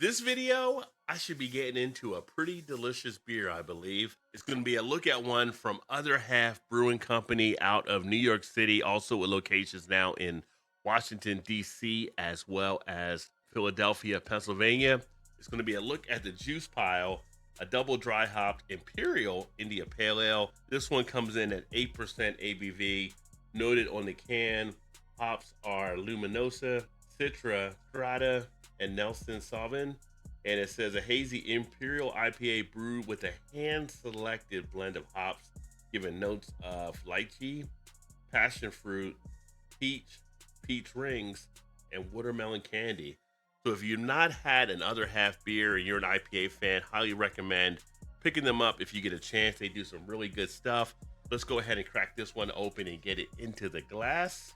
This video, I should be getting into a pretty delicious beer, I believe. It's going to be a look at one from Other Half Brewing Company out of New York City, also with locations now in Washington, D.C., as well as Philadelphia, Pennsylvania. It's going to be a look at the Juice Pile, a double dry hopped Imperial India Pale Ale. This one comes in at 8% ABV. Noted on the can, hops are Luminosa, Citra, Strata, and Nelson Sauvin. And it says a hazy Imperial IPA brewed with a hand-selected blend of hops, giving notes of lychee, passion fruit, peach, peach rings, and watermelon candy. So if you've not had an Other Half beer and you're an IPA fan, highly recommend picking them up if you get a chance. They do some really good stuff. Let's go ahead and crack this one open and get it into the glass.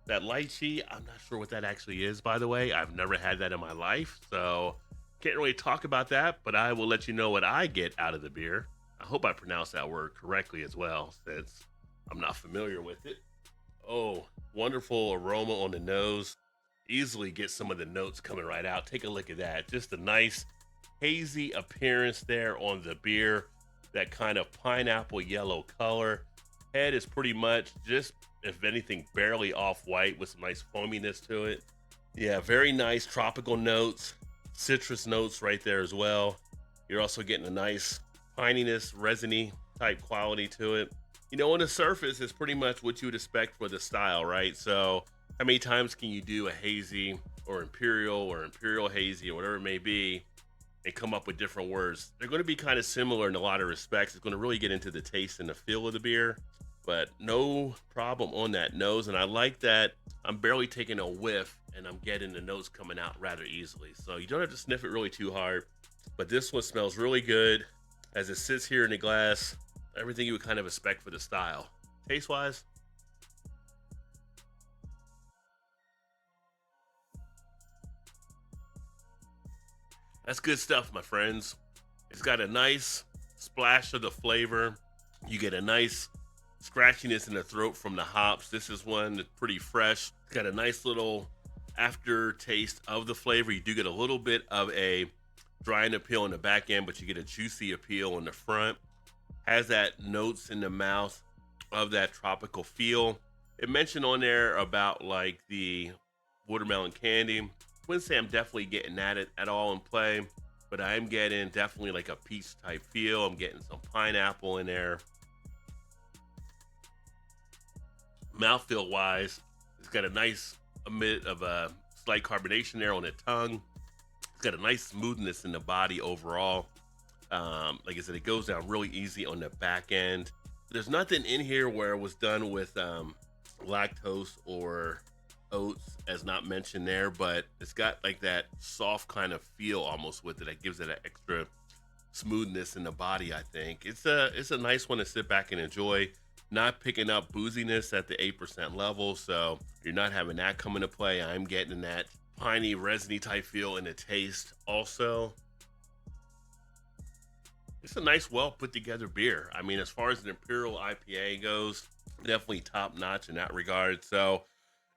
That lychee, I'm not sure what that actually is, by the way. I've never had that in my life, so can't really talk about that, but I will let you know what I get out of the beer. I hope I pronounced that word correctly as well, since I'm not familiar with it. Oh, wonderful aroma on the nose. Easily get some of the notes coming right out. Take a look at that. Just a nice hazy appearance there on the beer. That kind of pineapple yellow color. Head is pretty much just, if anything, barely off-white with some nice foaminess to it. Yeah, very nice tropical notes, citrus notes right there as well. You're also getting a nice pininess, resiny type quality to it. You know, on the surface, it's pretty much what you would expect for the style, right? So how many times can you do a hazy or imperial hazy or whatever it may be and come up with different words? They're going to be kind of similar in a lot of respects. It's going to really get into the taste and the feel of the beer, but no problem on that nose. And I like that I'm barely taking a whiff and I'm getting the notes coming out rather easily. So you don't have to sniff it really too hard, but this one smells really good as it sits here in the glass. Everything you would kind of expect for the style. Taste wise, that's good stuff, my friends. It's got a nice splash of the flavor. You get a nice scratchiness in the throat from the hops. This is one that's pretty fresh. It's got a nice little aftertaste of the flavor. You do get a little bit of a drying appeal in the back end, but you get a juicy appeal in the front. Has that notes in the mouth of that tropical feel. It mentioned on there about like the watermelon candy. Wouldn't say I'm definitely getting that at all in play, but I am getting definitely like a peach type feel. I'm getting some pineapple in there. Mouthfeel wise, it's got a nice bit of a slight carbonation there on the tongue. It's got a nice smoothness in the body overall. Like I said, it goes down really easy on the back end. There's nothing in here where it was done with lactose or oats, as not mentioned there, but it's got like that soft kind of feel almost with it that gives it an extra smoothness in the body. I think it's a nice one to sit back and enjoy. Not picking up booziness at the 8% level, so you're not having that come into play. I'm getting that piney, resiny type feel in the taste also. It's a nice, well put together beer. I mean, as far as an Imperial IPA goes, definitely top notch in that regard. So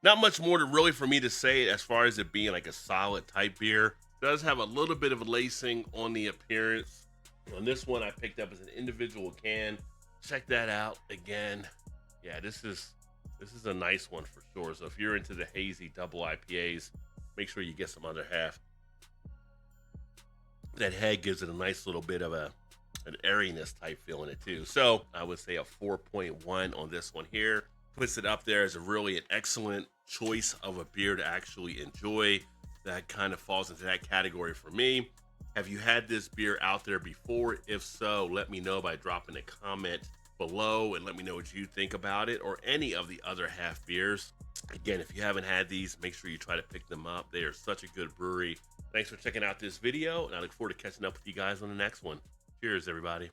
not much more to really for me to say as far as it being like a solid type beer. It does have a little bit of lacing on the appearance. On this one, I picked up as an individual can. Check that out again. Yeah, this is a nice one for sure. So if you're into the hazy double IPAs, make sure you get some Other Half. That head gives it a nice little bit of an airiness type feel in it too. So I would say a 4.1 on this one here. Puts it up there as a really an excellent choice of a beer to actually enjoy. That kind of falls into that category for me. Have you had this beer out there before? If so, let me know by dropping a comment below and let me know what you think about it or any of the Other Half beers. Again, if you haven't had these, make sure you try to pick them up. They are such a good brewery. Thanks for checking out this video, and I look forward to catching up with you guys on the next one. Cheers, everybody.